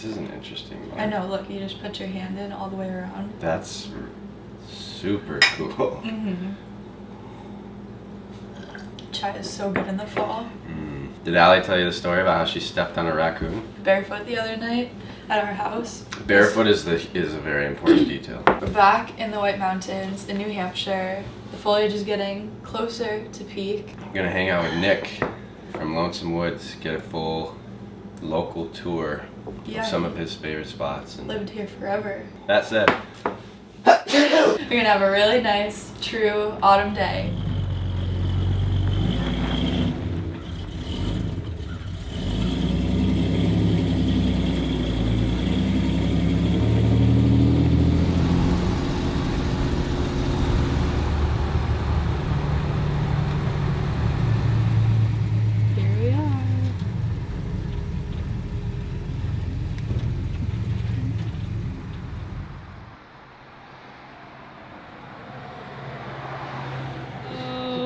This is an interesting one. I know, look, you just put your hand in all the way around. That's super cool. Mm-hmm. Chai is so good in the fall. Did Allie tell you the story about how she stepped on a raccoon? Barefoot the other night at our house. Barefoot is a very important detail. We're back in the White Mountains in New Hampshire. The foliage is getting closer to peak. I'm gonna hang out with Nick from Lonesome Woods, get a full local tour of some of his favorite spots. And lived here forever. That said, we're gonna have a really nice, true autumn day.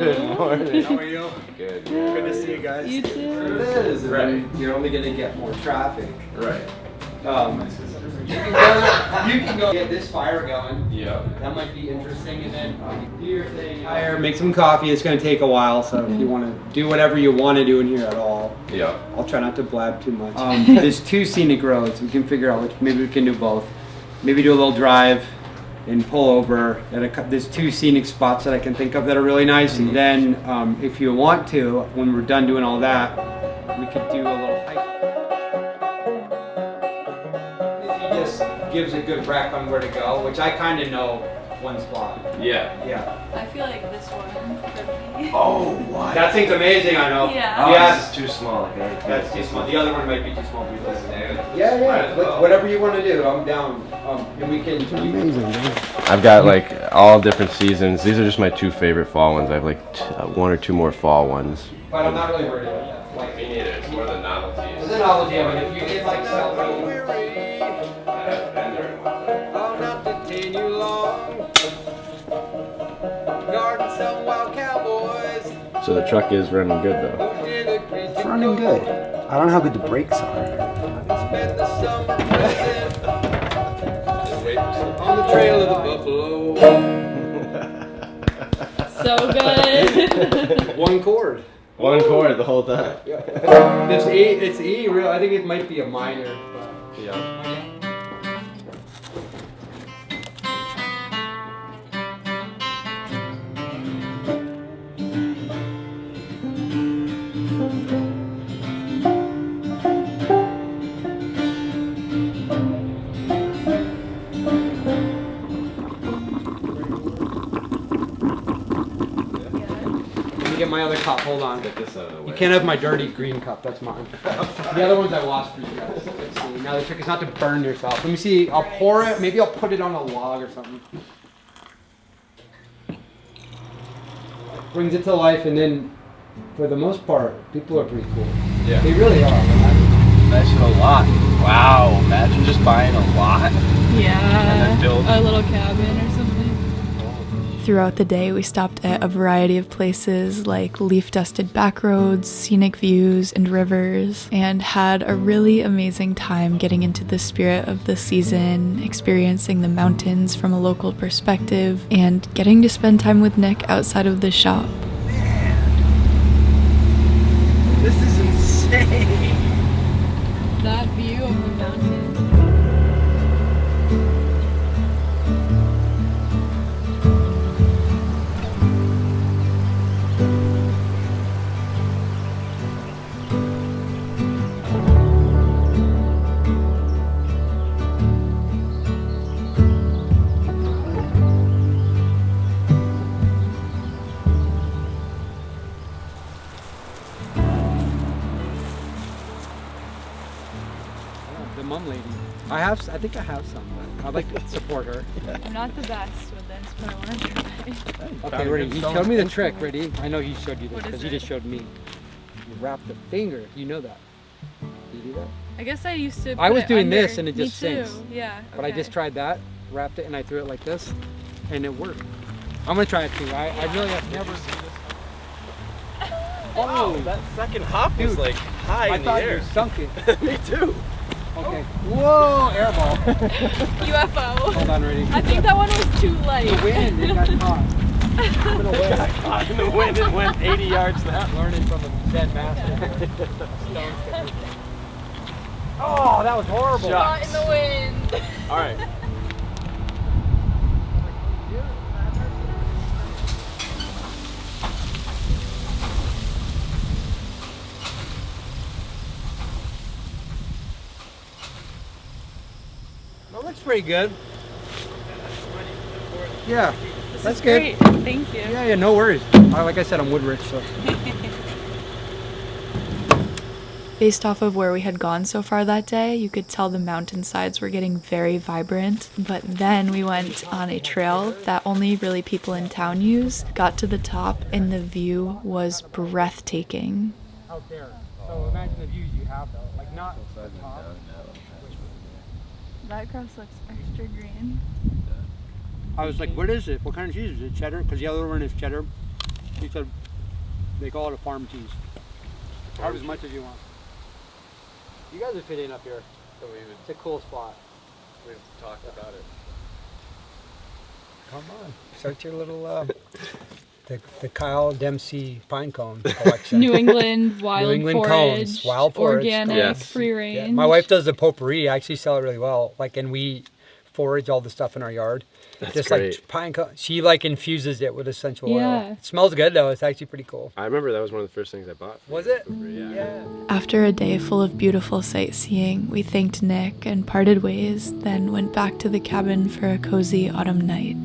good morning. How are you? Good. Good to see you guys. You too. It is. Right. You're only going to get more traffic. Right. You can go get this fire going. Yeah. That might be interesting. And then do your thing. Fire, make some coffee. It's going to take a while, so if you want to do whatever you want to do in here at all. Yeah. I'll try not to blab too much. There's 2 scenic roads. We can figure out which. Maybe we can do both. Maybe do a little drive and pull over. There's 2 scenic spots that I can think of that are really nice. And then if you want to, when we're done doing all that, we could do a little hike. He just gives a good rec on where to go, which I kind of know one spot. Yeah. Yeah. I feel like this one could be. Oh, what? That thing's amazing, I know. Yeah. Oh, Yes. this is too small. Okay. That's too small. The other one might be too small for you. Yeah. Whatever you want to do, I'm down. And we can. Amazing, man. I've got like all different seasons. These are just my 2 favorite fall ones. I have like 1 or 2 more fall ones. But I'm not really worried about that. Like, Me neither. It's more the novelty. it's a novelty. I mean, if you did like celebrate. I'll not detain you long. Guarding some wild cowboys. So the truck is running good though. Who did agree to It's running go good. I don't know how good the brakes are. Spend the summer present on the trail of the buffalo. So good. 1 chord. 1 chord the whole time. It's E. Real. I think it might be a minor. But. Yeah. Get my other cup. Hold on. Get this out of the way. You can't have my dirty green cup. That's mine. The other ones I washed for you guys. Let's see. Now the trick is not to burn yourself. Let me see. I'll pour it. Maybe I'll put it on a log or something. Brings it to life, and then, for the most part, people are pretty cool. Yeah. They really are. Nice little lot. Wow. Imagine just buying a lot. Yeah. And then build a little cabin or something. Throughout the day, we stopped at a variety of places like leaf-dusted backroads, scenic views, and rivers, and had a really amazing time getting into the spirit of the season, experiencing the mountains from a local perspective, and getting to spend time with Nick outside of the shop. This is insane. That view of the mountains. The mom lady. I think I have some. But I'd like to support her. I'm not the best with this, but I want to try. Okay, ready. He showed me the trick. Ready? I know he showed you this What is because he it? just showed me. You wrap the finger. You know that. You do that? I guess I used to. I put was it doing under. this and it Me just too. sinks. Yeah. But I okay. just tried that, wrapped it, and I threw it like this, and it worked. I'm gonna try it too. I really have never seen this. Oh, that second hop was Dude, like high I in the thought air. you sunk it. Me too. Okay. Whoa, airball. UFO. Hold on, ready. I think that one was too light. The wind, it got caught. Went away. Got caught in the wind and went 80 yards that. Learning from a dead master. Oh, that was horrible. Caught in the wind. All right. That looks pretty good. Yeah, that's Great. good. Thank you. Yeah, no worries. Like I said, I'm wood rich, so. Based off of where we had gone so far that day, you could tell the mountainsides were getting very vibrant. But then we went on a trail that only really people in town use, got to the top, and the view was breathtaking. Out there. So imagine the views you have though. Like not the top. That grass looks extra green. I was like, what is it? What kind of cheese is it? Cheddar? Because the other one is cheddar. He said they call it a farm cheese. Have as much as you want. You guys would fit in up here. So we would, It's a cool spot. we've talked about it. Come on, start your little the Kyle Dempsey pine cone collection. New England wild New England forage, cones, wild forage. organic, Yes. free range. Yeah, my wife does the potpourri. I actually sell it really well. Like, and we forage all the stuff in our yard. That's Just great. like pine cone. She like infuses it with essential Yeah. oil. It smells good though. It's actually pretty cool. I remember that was one of the first things I bought. Was it? Yeah. After a day full of beautiful sightseeing, we thanked Nick and parted ways, then went back to the cabin for a cozy autumn night.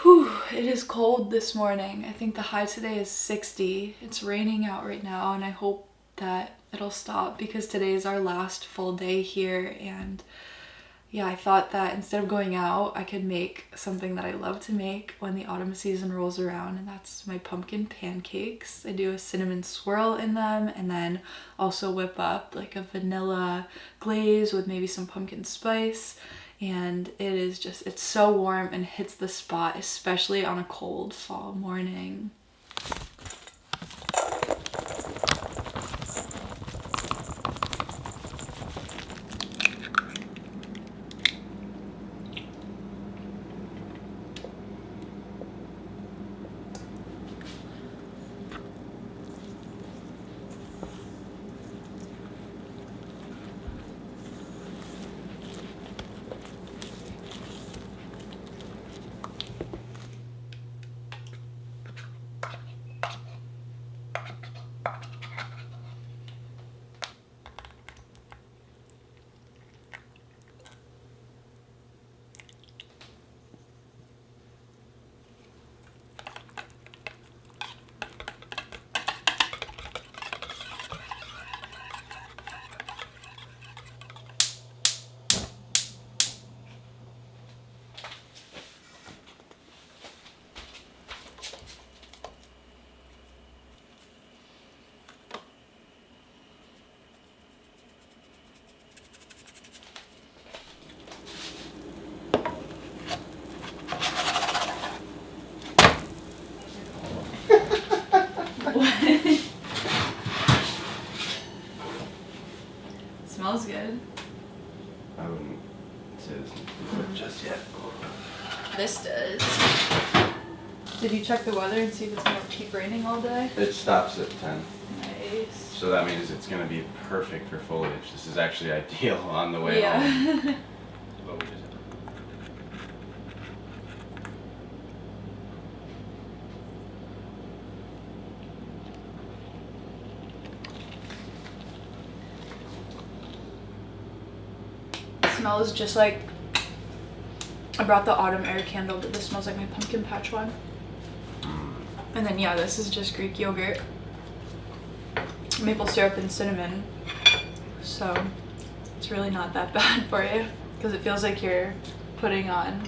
Whew, it is cold this morning. I think the high today is 60. It's raining out right now, and I hope that it'll stop because today is our last full day here. And yeah, I thought that instead of going out, I could make something that I love to make when the autumn season rolls around, and that's my pumpkin pancakes. I do a cinnamon swirl in them and then also whip up like a vanilla glaze with maybe some pumpkin spice. And it is just, it's so warm and hits the spot, especially on a cold fall morning. Smells good. I wouldn't say this is just yet. This does. Did you check the weather and see if it's gonna keep raining all day? It stops at 10. Nice. So that means it's going to be perfect for foliage. This is actually ideal on the way home. Yeah. But we just Smells just like, I brought the autumn air candle, but this smells like my pumpkin patch one. And then yeah, this is just Greek yogurt, maple syrup, and cinnamon. So it's really not that bad for you because it feels like you're putting on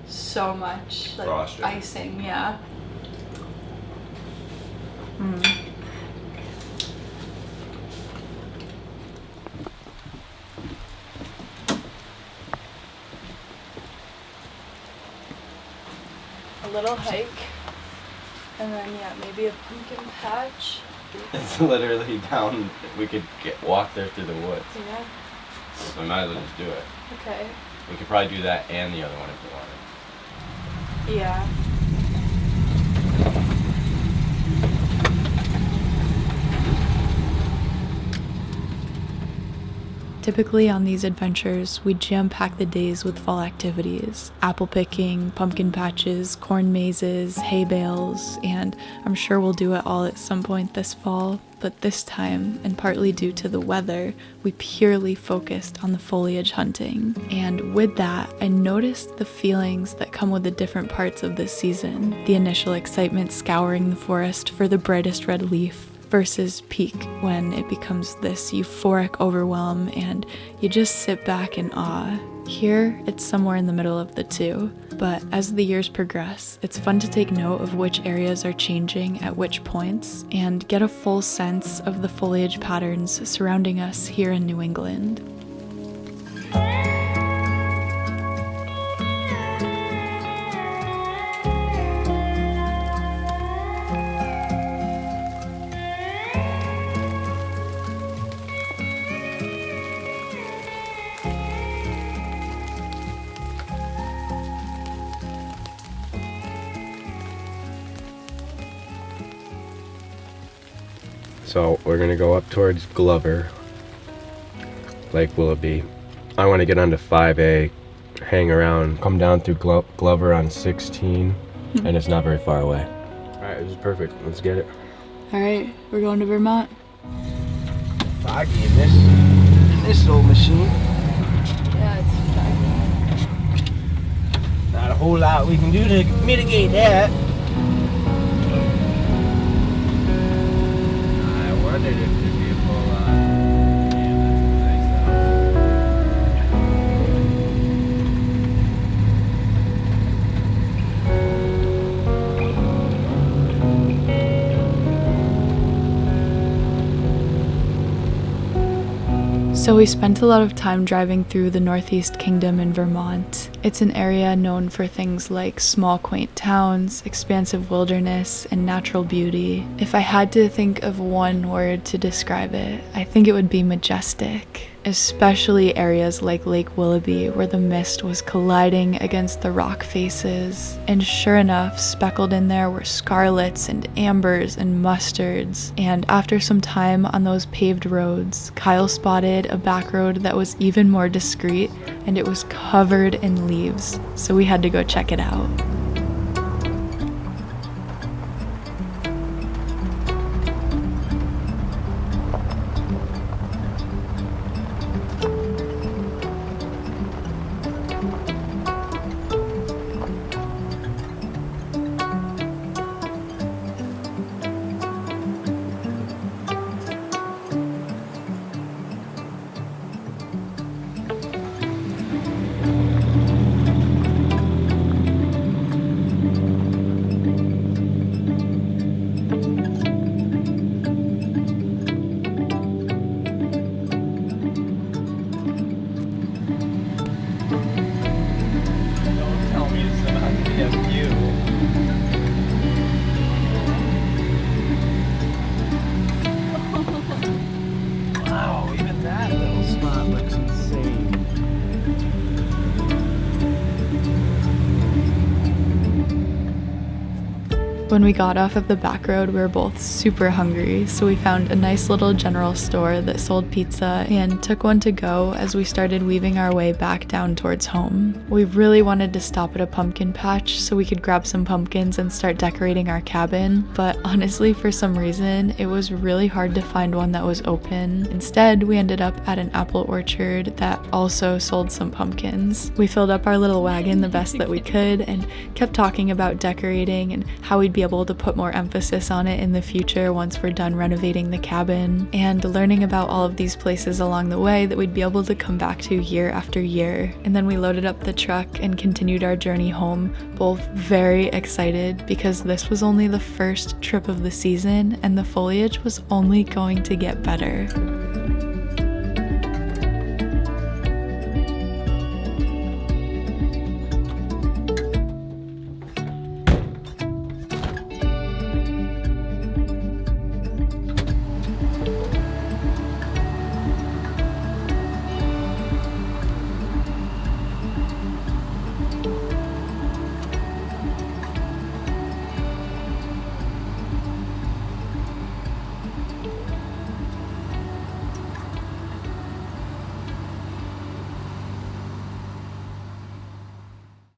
so much like Frosting. icing. Yeah. A little hike, and then yeah, maybe a pumpkin patch. It's literally down. We could walk there through the woods. Yeah. So we might as well just do it. Okay. We could probably do that and the other one if we wanted. Yeah. Typically on these adventures, we jam-pack the days with fall activities. Apple picking, pumpkin patches, corn mazes, hay bales, and I'm sure we'll do it all at some point this fall. But this time, and partly due to the weather, we purely focused on the foliage hunting. And with that, I noticed the feelings that come with the different parts of this season. The initial excitement scouring the forest for the brightest red leaf, versus peak when it becomes this euphoric overwhelm and you just sit back in awe. Here, it's somewhere in the middle of the two. But as the years progress, it's fun to take note of which areas are changing at which points and get a full sense of the foliage patterns surrounding us here in New England. So we're gonna go up towards Glover, Lake Willoughby. I want to get onto 5A, hang around, come down through Glover on 16, and it's not very far away. All right, this is perfect. Let's get it. All right, we're going to Vermont. Foggy in this old machine. Yeah, it's foggy. Not a whole lot we can do to mitigate that. I wondered if there'd be a full lot. So we spent a lot of time driving through the Northeast Kingdom in Vermont. It's an area known for things like small quaint towns, expansive wilderness, and natural beauty. If I had to think of one word to describe it, I think it would be majestic. Especially areas like Lake Willoughby where the mist was colliding against the rock faces. And sure enough, speckled in there were scarlets and ambers and mustards. And after some time on those paved roads, Kyle spotted a back road that was even more discreet, and it was covered in leaves. So we had to go check it out. When we got off of the back road, we were both super hungry, so we found a nice little general store that sold pizza and took one to go as we started weaving our way back down towards home. We really wanted to stop at a pumpkin patch so we could grab some pumpkins and start decorating our cabin, but honestly, for some reason, it was really hard to find one that was open. Instead, we ended up at an apple orchard that also sold some pumpkins. We filled up our little wagon the best that we could and kept talking about decorating and how we'd be able to put more emphasis on it in the future once we're done renovating the cabin, and learning about all of these places along the way that we'd be able to come back to year after year. And then we loaded up the truck and continued our journey home, both very excited because this was only the first trip of the season and the foliage was only going to get better.